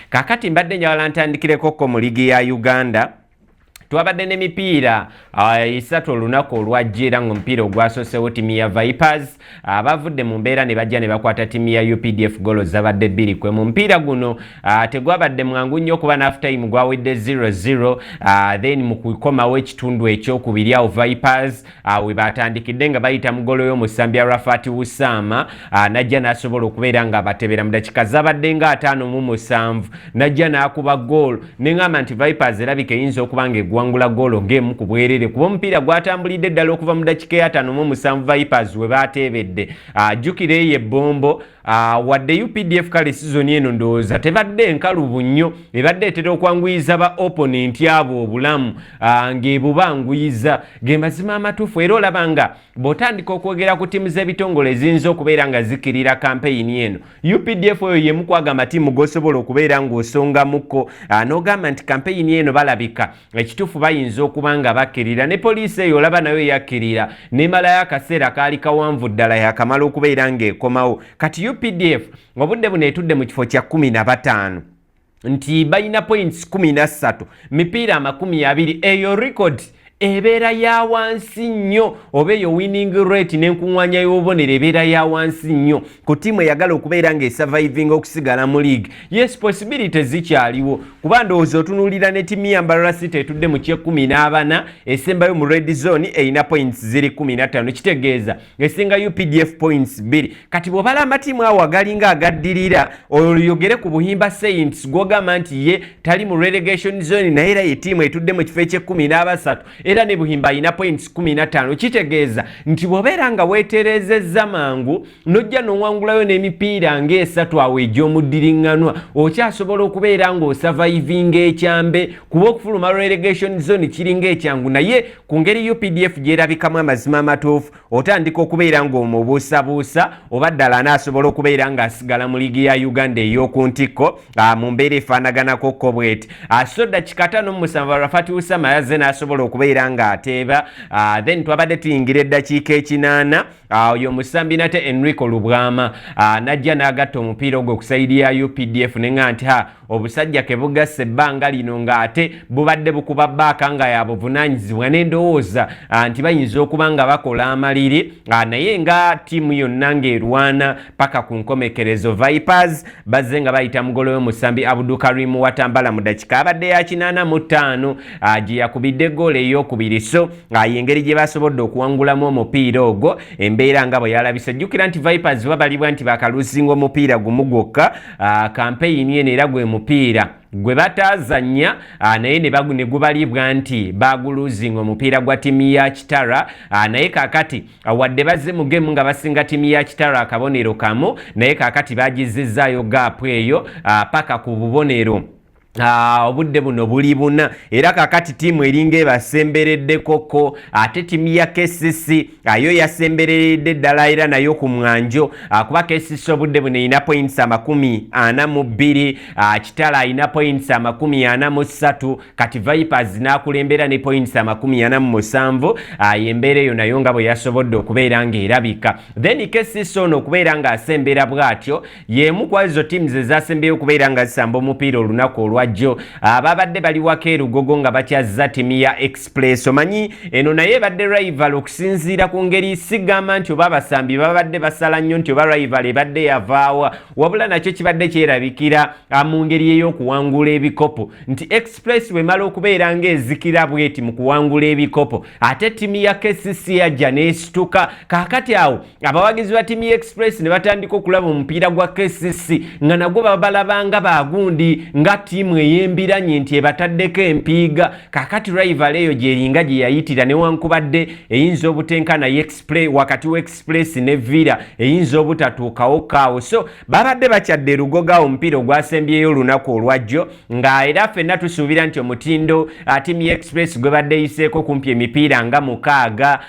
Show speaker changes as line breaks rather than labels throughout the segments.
kakati mbadde njagala ntandikireko mu ligi ya Uganda. Twabadde n'emipiira esatu olunaku olwajja era ng'omupiira ogwasosewo ttiimu ya Vipers bavudde mu mbeera ne bajja ne bakwata ttiimu ya UPDF golo zabadde 2-1. Mu mupiira guno tegwabadde mwangu nnyo kuba half time gwawedde 0-0 then mu kukomawo ekitundu ekyokubiri awo Vipers we batandikidde nga bayita mu golo y'omusambi Rafat Usama najja n'asobola okubeera nga abatebera mu dakiika zabadde nga 57 najja n'akuba goal neŋŋamba nti Vipers erabika eyinza okuba nga wangula golo ngemu ku bwerere kuba omupiira gwatambulidde ddala okuva mu dakiika ya 57 Vipers we bateebedde jjukira eyo ebbombo wadde UPDF kale sizoni eno ndowooza tebadde nkalubu nnyo ebadde etera okwanguyiza ba opponent abo obulamu ng'ebubanguyiza ge mazima amatuufu era olaba nga bw'otandika okwogera ku ttiimu z'ebitongole eziyinza okubeera nga zikirira kampeyini eno UPDF oyo yemu kwagamba ttiimu g'osobola okubeera ng'osongamukko n'ogamba nti kampeyini eno balabika ekituufu bayinza okuba nga bakkirira ne poliisi eyo olaba nayo yakkirira nemalayo akaseera kaali kawanvu ddala yakamala okubeera ng'ekomawo kati UPDF obudde buno etudde mu kifo kya 15 nti balina points 13 mipiira 20 eyo record ebeera ya wansi nnyo oba eyo winning rate n'enkuŋŋaanya y'obubonero ebeera ya wansi nnyo ku ttiimu eyagala okubeera ng'esurviving okusigala mu league. Yes, possibilities zikyaliwo kuba ndowooza otunuulira ne ttiimu ya Mbarara City etudde mu kye-14 esembayo mu red zone erina points ziri 15 kitegeeza esinga UPDF points 2 kati bw'obala amatiimu awo agalinga agaddirira oyogere ku Buhimba Saints gw'ogamba nti ye tali mu relegation zone naye era ye ttiimu etudde mu kifo ekye-13 era ne Buhimba ina points 15 kitegeeza nti bw'obeera nga weeterezezza mangu nojja n'owangulayo n'emipiira ng'esatu awo egy'omuddiringanwa okyasobola okubeera ng'osurvivinga ekyambe kuba okufuluma relegation zone kiringa ekyangu naye ku ngeri UPDF gyerabikamu amazima amatuufu otandika okubeera ng'omubuusabuusa oba ddala anaasobola okubeera ng'asigala mu liigi ya Uganda ey'oku ntikko mu mbeera efaanaganako kobweti so dakiika 57 Rafat Usama yazze n'asobola okubeera nga ateeba then twabadde tuyingira eddakiika ekinana oyo musambi nate Enrico Lubwama najja n'agatta omupiira ogwo ku sayidi ya UPDF nenga nti obusajja ke bugasse ebbanga lino ng'ate bubadde bukuba bbaaka nga yabuvunaanyizibwa n'endowooza nti bayinza okuba nga bakola amaliri naye nga ttiimu yonna ng'erwana paka ku nkomekerezo Vipers bazze nga bayita mugolo y'omusambi Abdulkarim Watambala mu dakiika abadde ya 85 gye yakubidde goolo ey'okubiri so engeri gye basobodde okuwangulamu omupiira ogwo embeera nga bwe yalabise jjukira nti Vipers babalibwa nti bakaluzinga omupiira gumu gwokka kampeyini eno era gwe mupiira gwe batazanya naye ne gubalibwa nti baguluzinga omupiira gwa ttiimu ya Kitara naye kakati wadde bazze mu gemu nga basinga ttiimu ya Kitara akabonero kamu naye kakati bagizizaayo gaapu eyo paka ku bubonero obudde buno buli buna era kakati ttiimu eringa ebasembereddekoko ate ttiimu ya KCC yo yasemberedde ddala era nayo ku mwanjo kuba KCC obudde buno erina points 42 Kitala alina points 43 kati Vipers n'akulembera ne points 47 embeera eyo nayo nga bwe yasobodde okubeera ng'erabika then KCC ono okubeera ng'asembera bw'atyo y'emu ku ezo ttiimu ze zasembeyo okubeera nga zisamba omupiira olunaku olwa jo babadde bali wakeeru gogo nga bakyazza ttiimu ya Express omanyi eno naye badde rival okusinziira ku ngeri sigamba nti oba abasambi babadde basala nnyo nti oba rival ebadde yavaawa wabula nakyo kibadde kyerabikira mu ngeri ey'okuwangula ebikopo nti Express bwemala okubeera ng'ezikira bweti mu kuwangula ebikopo ate ttiimu ya KCC yajja n'esituka kaakati awo abawagizi ba ttiimu ya Express ne batandika okulaba omupiira gwa KCC nga nagwo babalabanga bagundi nga ttiimu eyembiranye nti ebataddeko empiiga kakati rival eyo gyeringa gye yayitira newankubadde eyinza obutenkana wakati wa Express ne Villa eyinza obutatuukawo kaawo so babadde bakyadde erugoga omupiira ogwasembyeyo olunaku olwajjo nga era ffenna tusuubira nti omutindo ttiimu ya Express gwe badde yiseeko kumpi emipiira nga 6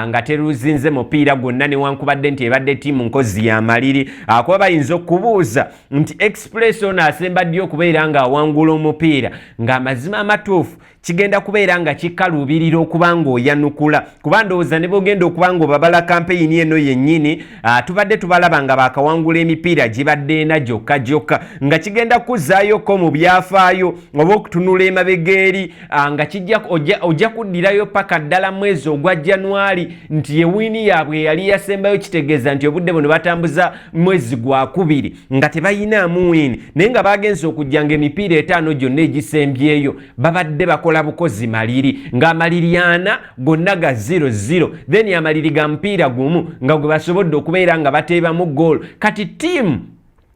nga teruzinze mupiira gwonna newankubadde nti ebadde ttiimu nkozi ya maliri kuba bayinza okubuuza nti Express ono asemba ddi okubeera nga awangula okuwangula omupiira ng'amazima amatuufu kigenda kubeera nga kikaluubirira okuba ng'oyanukula kuba ndowooza ne bw'ogenda okuba ng'obabala kampeyini eno yennyini tubadde tubalaba nga baakawangula emipiira gibadde ena gyokka nga kigenda kuzzaayoko mu byafaayo oba okutunula emabega eri nga ojja kuddirayo paka ddala mwezi ogwa January nti ewini yaabwe yali yasembayo kitegeeza nti obudde buno batambuza mwezi gwa kubiri nga tebayinaamu wini naye nga bagenze okujjanga emipiira 5 gyonna egisembyeyo babadde bakola bukozi maliri ng'amaliri 4 gonna ga 0-0 then amaliri ga mupiira gumu nga gwe basobodde okubeera nga bateebamu goal kati tiimu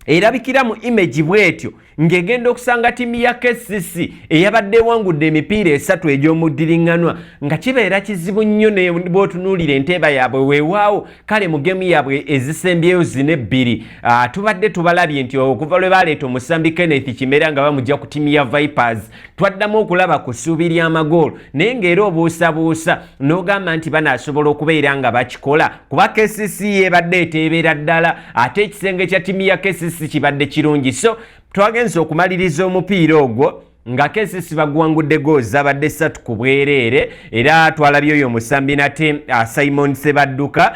erabikira mu image bwetyo ngegenda okusanga timu ya KCC eyabadde wangudde emipiira 3 egy'omuddiringanwa nga kibeera kizibu nnyo ne bw'otunuulira enteeba yaabwe weewaawo kale mu gemu yaabwe ezisembyeyo 4-2 tubadde tubalabye nti okuva lwe baleeta omusambi Kenneth Kimera nga bamujja ku timu ya Vipers twaddamu okulaba ku ssuubi ly'amagoolo naye ng'era obuusabuusa n'ogamba nti banaasobola okubeera nga bakikola kuba KCC yebadde eteebera ddala ate ekisenge kya timu ya KCC kibadde kirungi so twagenze okumaliriza omupiira ogwo nga KCC bagwangudde goozi abadde 3 ku bwereere era twalabye oyo musambi nate Simon Sebadduka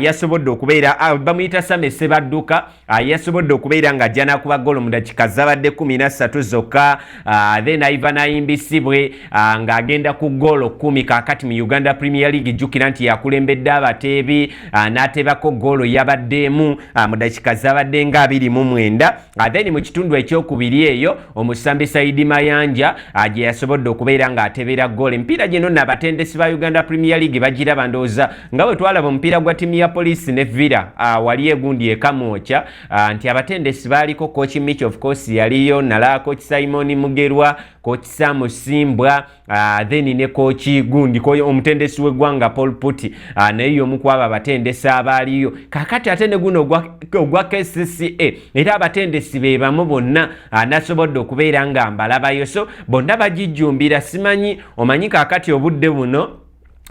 yasobodde okubeera bamuyita Same Sebadduka yasobodde okubeera nga ajja n'akuba goolo mu dakika zabadde 13 zokka then Ivan Ayimbisibwe ng'agenda ku goolo 10 kaakati mu Uganda Premier League jjukira nti yakulembedde abateebi n'ateebako goolo yabaddeemu mu dakika zabadde nga 29 then mu kitundu ekyokubiri eyo omusambi Saidi Mayanja gye yasobodde okubeera ng'ateebera goolo emipiira gino n'abatendesi ba Uganda Premier League bagiraba ndowooza nga bwe twalaba omupiira gwa timu ya Police ne Villa wali egundi ekamwokya nti abatendesi baaliko coach Mitch of course yaliyo nala coach Simon Mugerwa coach Sam Simbwa then ne coach gundi omutendesi w'eggwanga Paul Putti naye omu ku abo abatendesi abaaliyo kakati ate ne guno ogwa KCCA era abatendesi be bamu bonna nasobodde okubeera nga mbalabayo so bonna bagijjumbira simanyi omanyi kakati obudde buno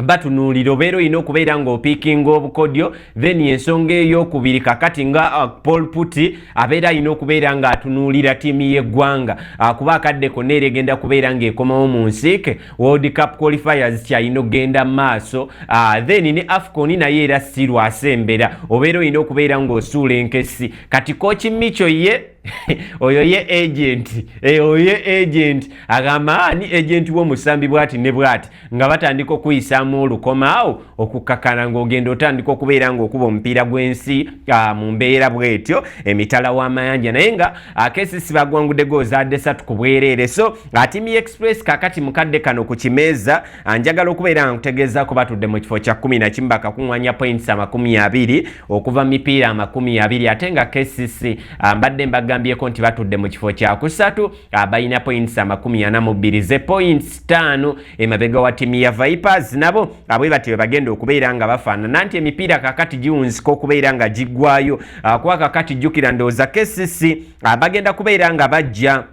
batunuulira obeera olina okubeera ng'opiikinga obukodyo then ensonga ey'okubiri kakati nga Paul Putti abeera alina okubeera ng'atunuulira ttiimu y'eggwanga kuba akaddeko neera egenda kubeera ng'ekomawo mu nsiike World Cup qualifiers kyalina okgenda mu maaso then ne AFCON naye era si lwasembera obeera olina okubeera ng'osuula enkesi kati coach Micho ye oyo ye agent agamba ni agent w'omusambi bwati ne bwati nga batandika okuyisaamu olukomaawo okukakana ng'ogenda otandika okubeera ng'okuba omupiira gw'ensi mu mbeera bwetyo emitala w'amayanja naye nga KCC bagwangudde goozi adde 3 ku bwereere so Team Express kakati mukadde kano ku kimeeza njagala okubeera nga nkutegeezaako batudde mu kifo kya 11 bakakuŋŋanya points 20 okuva mipiira 20 ate nga KCC mbadde mbagambyeko nti batudde mu kifo kya 3 balina points 42 ze points 5 emabega wa timu ya Vipers nabo abwe batyo bagenda okubeera nga bafaanana nti emipiira kakati giwunzika okubeera nga giggwayo kuba kakati jjukira ndowooza KCC bagenda kubeera nga bajja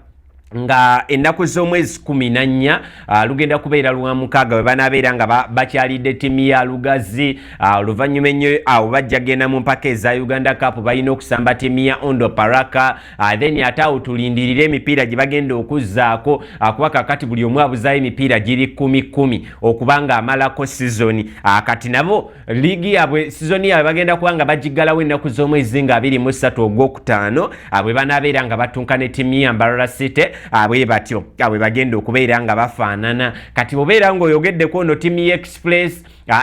nga ennaku z'omwezi 14 lugenda kubeera lwa 6 we banaabeera nga bakyalidde ttiimu ya Lugazi oluvannyuma ennyo awo bajja genda mu mpaka eza Uganda Cup balina okusamba ttiimu ya Ondo Paraka then ate awo tulindirire emipiira gye bagenda okuzzaako kuba kakati buli omu abuzaayo emipiira giri 10-10 okuba nga amalako sizoni kati nabo liigi yaabwe sizoni yaabwe bagenda kuba nga bagiggalawo ennaku z'omwezi nga 23 ogwokutaano bwe banaabeera nga batunka ne ttiimu ya Mbarara City abwe batyo abwe bagenda okubeera nga bafaanana kati bobeera ng'oyogeddeko ono timu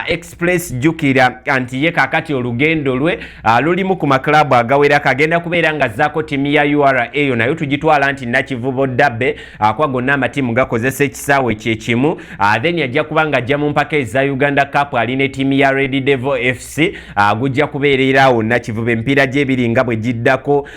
Express jukira anti ye kakati olugendo lwe lulimu ku maklabu agawera kagenda kubeera nga zaako timu ya URA eyo nayo tugitwala nti Nakivubo Dabbe kwa gonna amatimu gakozesa ekisaawe kyekimu then yajja kuba nga ajja mu mpaka eza Uganda Cup aline timu ya Red Devil FC gujja kubeererawo Nakivubo empiira gy'ebiri nga bwe giddako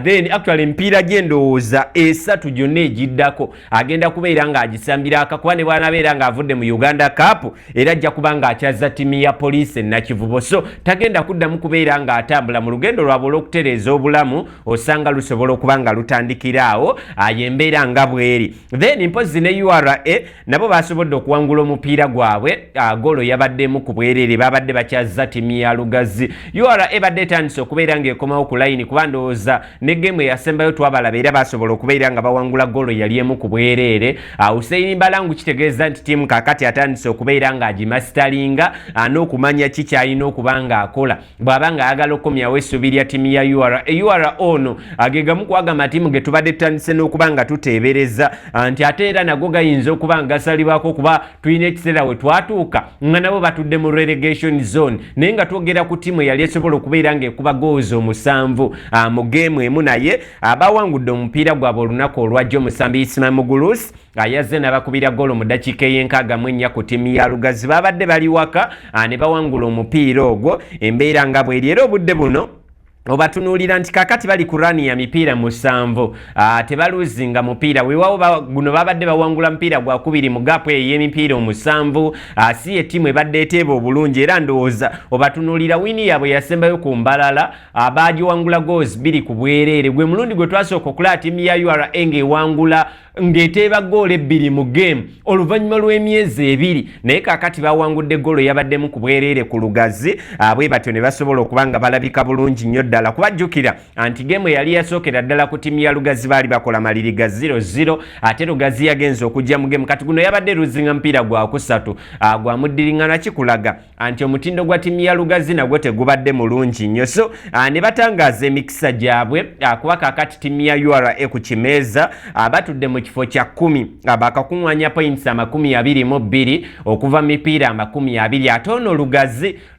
then actually empiira gy'endowooza 3 gyonna egiddako agenda kubeera nga agisambira akakuba ne bwanabeera nga avudde mu Uganda Cup era ajja kuba nga akyaza timu ya Police Nakivubo so tagenda kuddamu kubeera nga atambula mu lugendo lwabwe olw'okutereeza obulamu osanga lusobola okuba nga lutandikiraawo yembeera nga bweri then mpozi ne URA nabo basobodde okuwangula omupiira gwabwe goolo yabaddemu ku bwereere babadde bakyaza timu ya Lugazi URA badde etandise okubeera ng'ekomawo ku layini kuba ndowooza ne geemu eyasembayo twabalaba era basobola okubeera nga bawangula yawangula golo yali emu ku bwereere. Hussein Balangu kitegeeza nti tiimu kakati atandise okubeera ng'agimasitalinga n'okumanya ki kyalina okuba ng'akola bw'aba ng'ayagala okukomyawo essuubi lya ttiimu ya URA. URA ono ge gamu ku amatiimu ge tubadde tutandise n'okuba nga tuteebereza nti ate era nago gayinza okuba nga gasalibwako kuba tulina ekiseera we twatuuka nga nabo batudde mu relegation zone naye nga twogera ku ttiimu eyali esobola okubeera ng'ekuba goozi 7 mu geemu emu naye abawangudde omupiira gwabwe olunaku olwajja omusambi Ismail Mugulusi yazze n'abakubira golo mu ddakiika ey'enkaga ku ttiimu ya Lugazi babadde bali waka ne bawangula omupiira ogwo embeera nga bw'eri era obudde buno obatunuulira nti kakati bali ku rani ya mipiira 7 tebaluzinga mupiira weewawo guno babadde bawangula mupiira gwa 2 mu gaapu ey'emipiira 7 si ettiimu ebadde eteeba obulungi era ndowooza obatunuulira wini yaabwe yasembayo ku mbalala baagiwangula goozi 2 ku bwereere gwe mulundi gwe twasooka okulaba ttiimu ya URA ng'ewangula ng'eteeba goolo 2 mu geemu oluvannyuma lw'emyezi 2 naye kakati bawangudde goolo yabaddemu ku bwereere ku Lugazi bwe batyo ne basobola okuba nga balabika bulungi nnyo ddala kubajjukira anti geemu yali yasookera ddala ku ttiimu ya Lugazi baali bakola maliri ga 0-0 ate Lugazi yagenze okujja mu geemu kati guno yabadde luzinga mupiira gwa 3 gwa muddiringana kikulaga anti omutindo gwa ttiimu ya Lugazi nagwo tegubadde mulungi nnyo so ne batangaaza emikisa gyabwe kuba kakati ttiimu ya URA ku kimeeza batudde mu kifo kya 10 bakakuŋŋaanya points 22 okuva mipiira 20 ate ono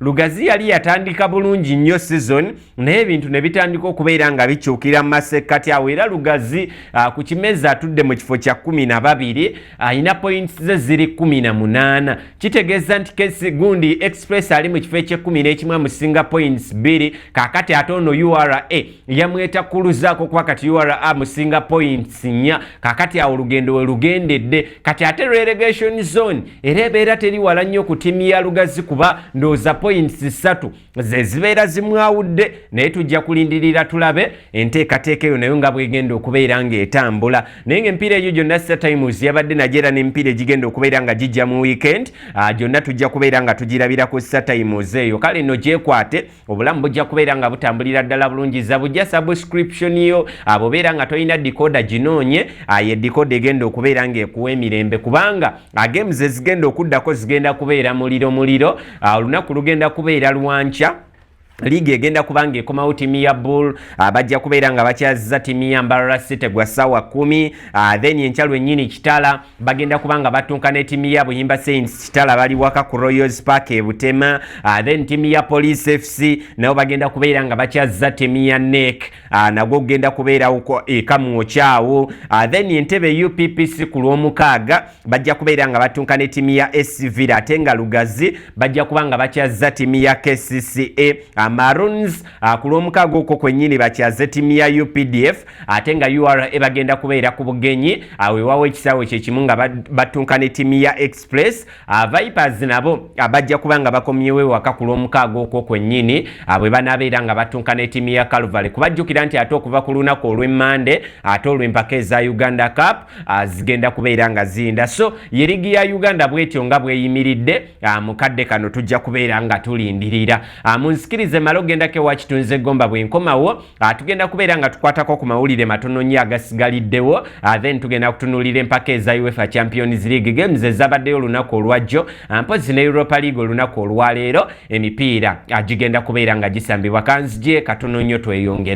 Lugazi yali yatandika bulungi nnyo season naye ebintu ne bitandika okubeera nga bikyukira mu masekkati awo era Lugazi ku kimeeza atudde mu kifo kya 12 alina points ze ziri 18 kitegeeza nti Kesi Gundi Express ali mu kifo ekye11 amusinga points 2 kakati ate ono URA yamweta kuluzaako kuba kati URA amusinga points 4 kakati awo olugendo we lugendedde kati ate relegation zone era ebeera teri wala nnyo ku ttiimu ya Lugazi kuba ndowooza points 3 ze zibeera zimwawudde naye tujja kulindirira tulabe enteekateeka eyo nayo nga bwegenda okubeera ng'etambula naye ng'empiira egyo gyonna Startimes yabadde nagyo era n'emipiira egigenda okubeera nga gijja mu weekend gyonna tujja kubeera nga tugirabira ku Startimes eyo kale nno gyekwate obulamu bujja kubeera nga butambulira ddala bulungiza bujja subscription yo abobeera nga tolina decoder ginoonye ye decoder egenda okubeera ng'ekuwa emirembe kubanga games ezigenda okuddako zigenda kubeera muliro olunaku lugenda kubeera lwanca Liga egenda kubanga ekomawo ttiimu ya Bull bajja kubeera nga bakyazza ttiimu ya Mbarara City gwa ssaawa 10 then enkyalo ennyini Kitala bagenda kubanga batunkana ettiimu ya Buyimba Saints Kitala bali waka ku Royals Park e Butema then ttiimu ya Police FC nabo bagenda kubeera nga bakyazza ttiimu ya NEC nagwo gugenda kubeera Kamwokyawo then Entebbe UPPC ku lw'omukaaga bajja kubeera nga batunkana ettiimu ya SC Villa ate nga Lugazi bajja kubanga bakyazza ttiimu ya KCCA Maroons ku lw'omukaaga okwo kwennyini bakyaze ttiimu ya UPDF ate nga URA bagenda kubeera ku bugenyi weewaawo ekisaawe kyekimu nga batunkana ettiimu ya Express Vipers nabo bajja kuba nga bakomyewo ewaka ku lw'omukaaga okwo kwennyini bwe banaabeera nga batunkana ettiimu ya Calvary kubajjukira nti ate okuva ku lunaku olw'Emmande ate olw'empaka eza Uganda Cup zigenda kubeera nga zinda so ye ligi ya Uganda bwetyo nga bweyimiridde mu kadde kano tujja kubeera nga tulindirira munsikirize malo gendako ewa Kitunze Gomba bwenkomawo tugenda kubeera nga tukwatako ku mawulire matono nnyo agasigaliddewo then tugenda kutunuulira empaka eza UEFA Champions League games ezabaddeyo olunaku olwajjo mpozi ne Europa League olunaku olwaleero emipiira gigenda kubeera nga gisambibwa kanzigye katono nnyo tweyongere